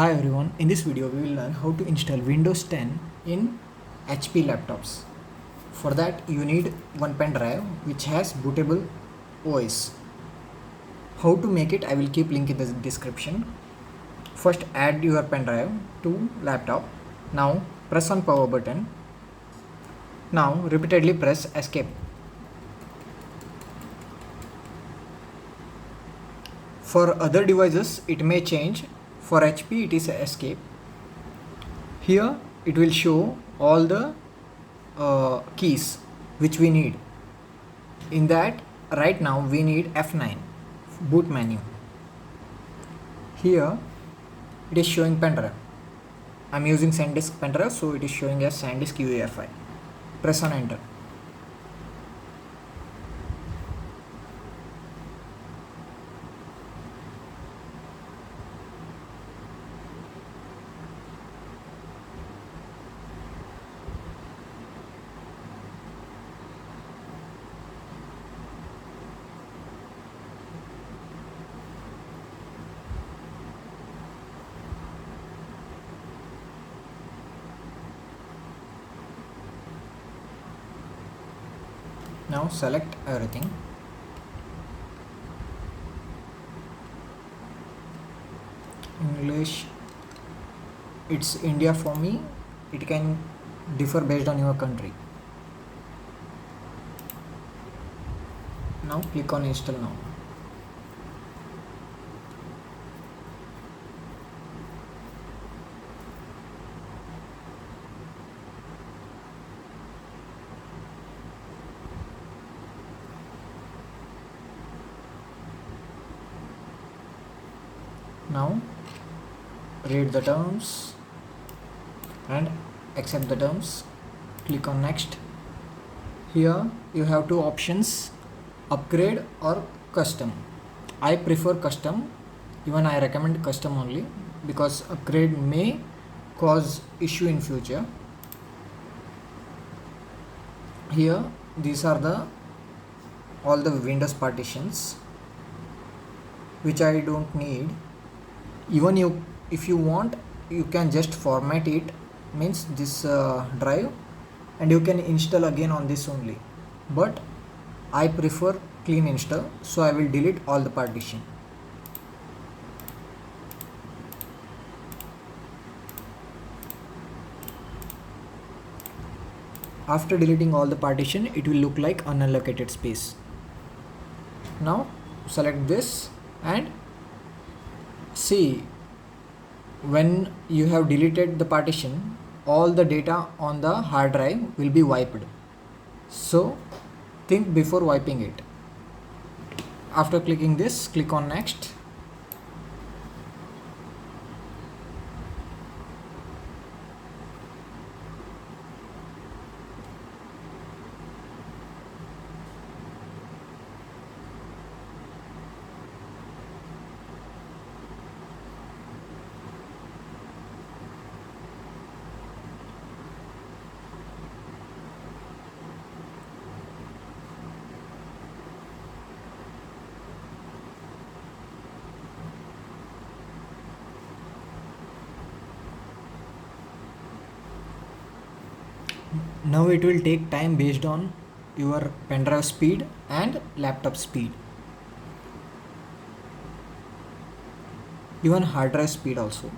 Hi everyone, in this video we will learn how to install Windows 10 in HP laptops. For that you need one pen drive which has bootable OS. How to make it I will keep link in the description. First add your pen drive to laptop. Now press on power button. Now repeatedly press escape. For other devices it may change. For HP it is escape. Here it will show all the keys which we need. In that right now we need F9 boot menu. Here it is showing pen drive. I am using SanDisk pen drive, so it is showing as SanDisk UEFI. Press on enter. Now select everything. English, it's India for me. It can differ based on your country. Now click on install now. Now read the terms and accept the terms. Click on next. Here you have two options, upgrade or custom. I prefer custom. Even I recommend custom only because upgrade may cause issue in future. Here these are the all the Windows partitions which I don't need. Even if you want you can just format it, means this drive, and you can install again on this only, but I prefer clean install, so I will delete all the partition. After deleting all the partition it will look like unallocated space. Now select this and see, when you have deleted the partition all the data on the hard drive will be wiped, so think before wiping it. After clicking this, click on next. Now it will take time based on your pen drive speed and laptop speed, even hard drive speed also.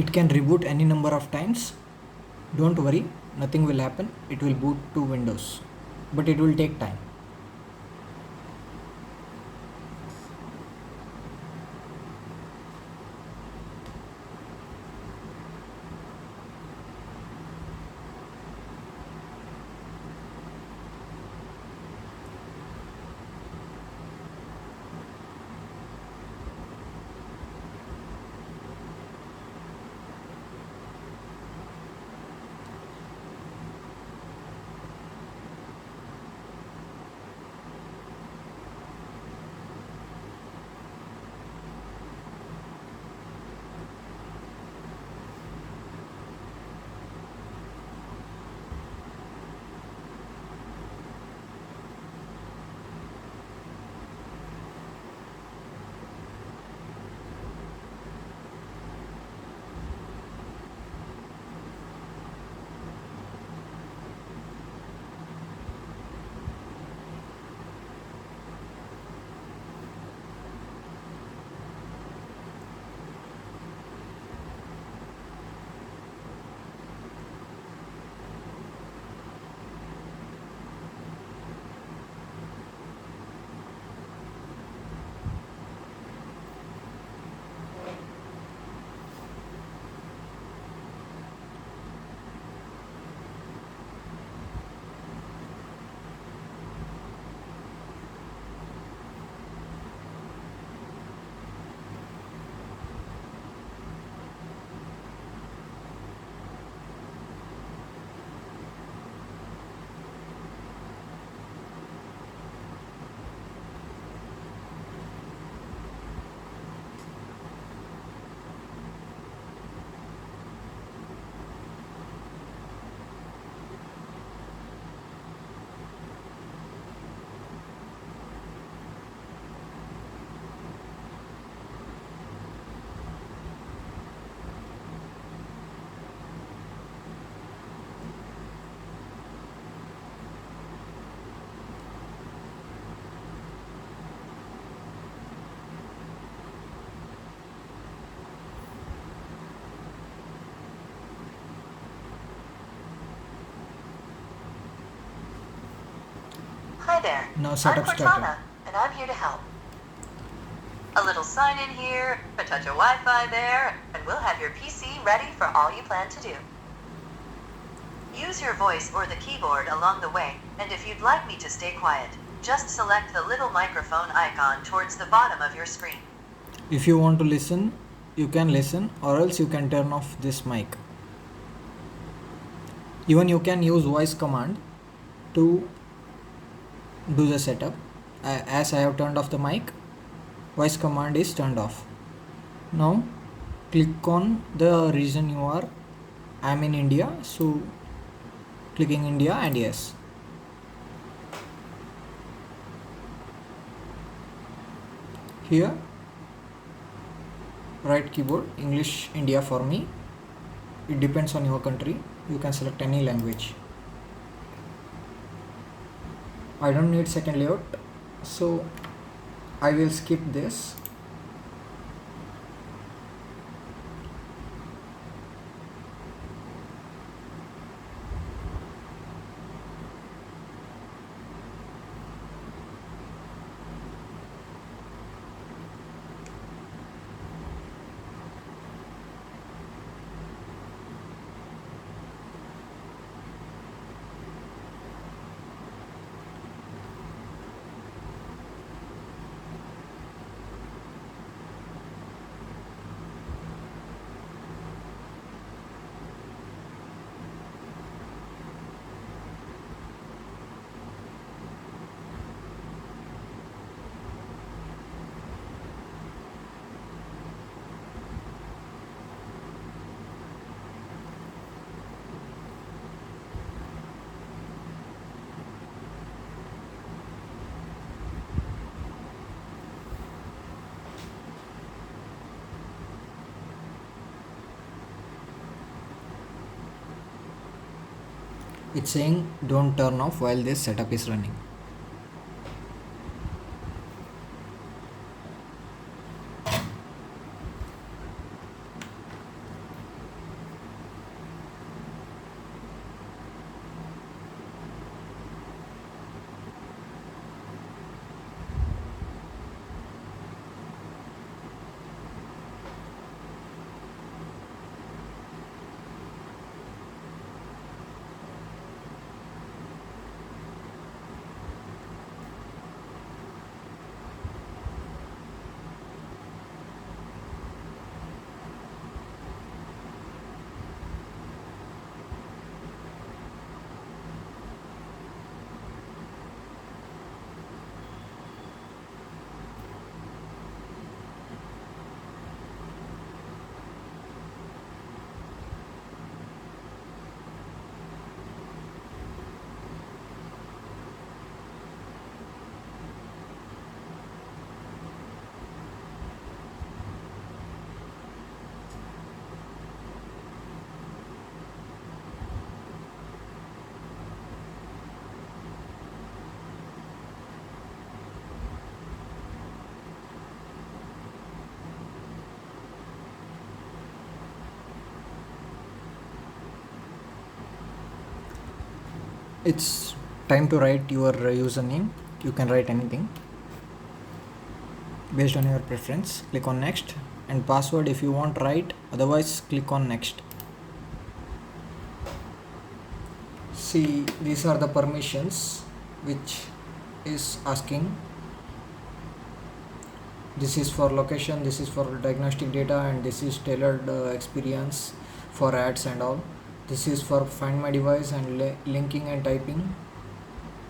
It can reboot any number of times. Don't worry, nothing will happen. It will boot to Windows, but it will take time. Hi there. Now I'm setup started. Cortana, and I'm here to help. A little sign in here, a touch of Wi-Fi there, and we'll have your PC ready for all you plan to do. Use your voice or the keyboard along the way, and if you'd like me to stay quiet, just select the little microphone icon towards the bottom of your screen. If you want to listen, you can listen, or else you can turn off this mic. Even you can use voice command to do the setup. As I have turned off the mic, voice command is turned off. Now click on the region you are. I'm in India, so clicking India and yes. Here right keyboard English India for me. It depends on your country. You can select any language. I don't need second layout, so I will skip this. It's saying don't turn off while this setup is running. it's time to write your username. You can write anything based on your preference. Click on next, and password if you want write, otherwise click on next. See, these are the permissions which is asking. This is for location, this is for diagnostic data, and this is tailored experience for ads and all. This is for find my device and linking and typing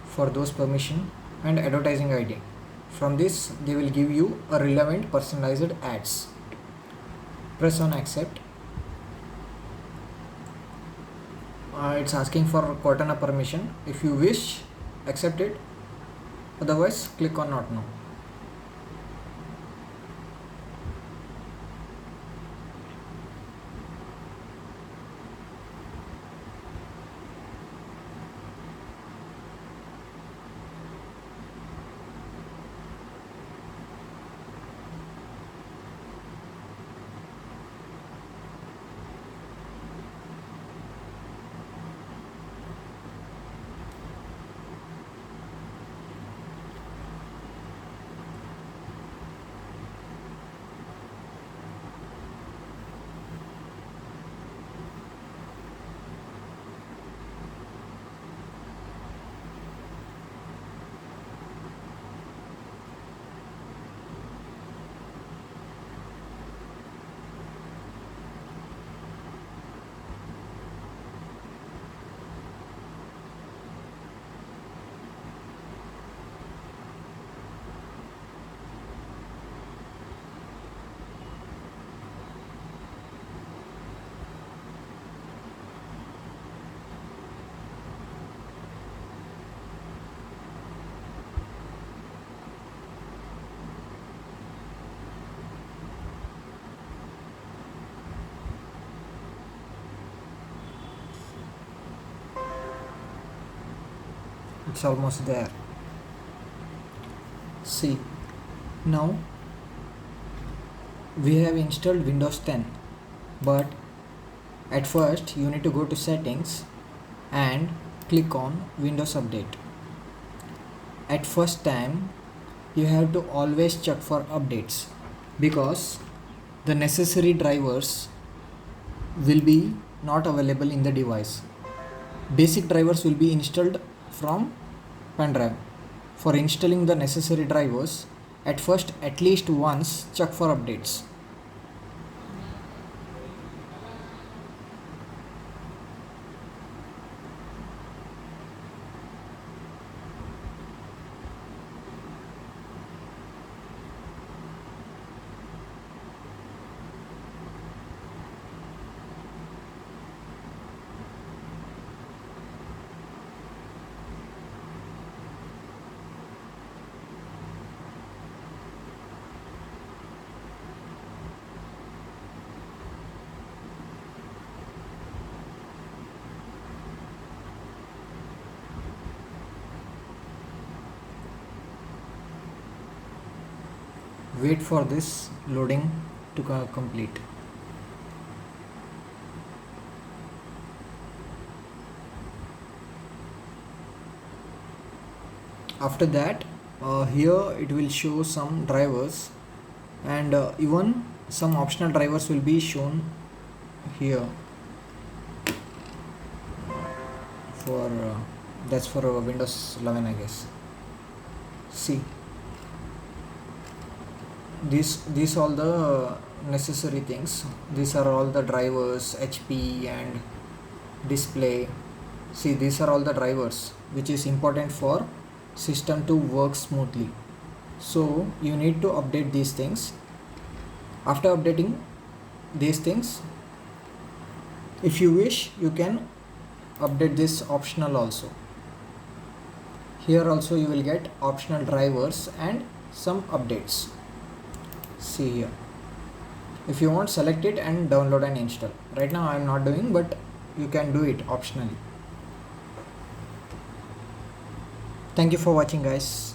for those permission, and advertising ID. From this they will give you a relevant personalized ads. Press on accept. It's asking for Cortana permission. If you wish, accept it, otherwise click on not now. It's almost there. See, now we have installed Windows 10, but at first you need to go to settings and click on Windows Update. At first time you have to always check for updates, because the necessary drivers will be not available in the device. Basic drivers will be installed from pen drive. For installing the necessary drivers, at first at least once check for updates. Wait for this loading to complete. After that, here it will show some drivers, and even some optional drivers will be shown here for that's for Windows 11, I guess. See, these all the necessary things. These are all the drivers, HP and display. See, these are all the drivers which is important for system to work smoothly. So you need to update these things. After updating these things, if you wish, you can update this optional also. Here also you will get optional drivers and some updates. See here, if you want, select it and download and install. Right now I am not doing, but you can do it optionally. Thank you for watching, guys.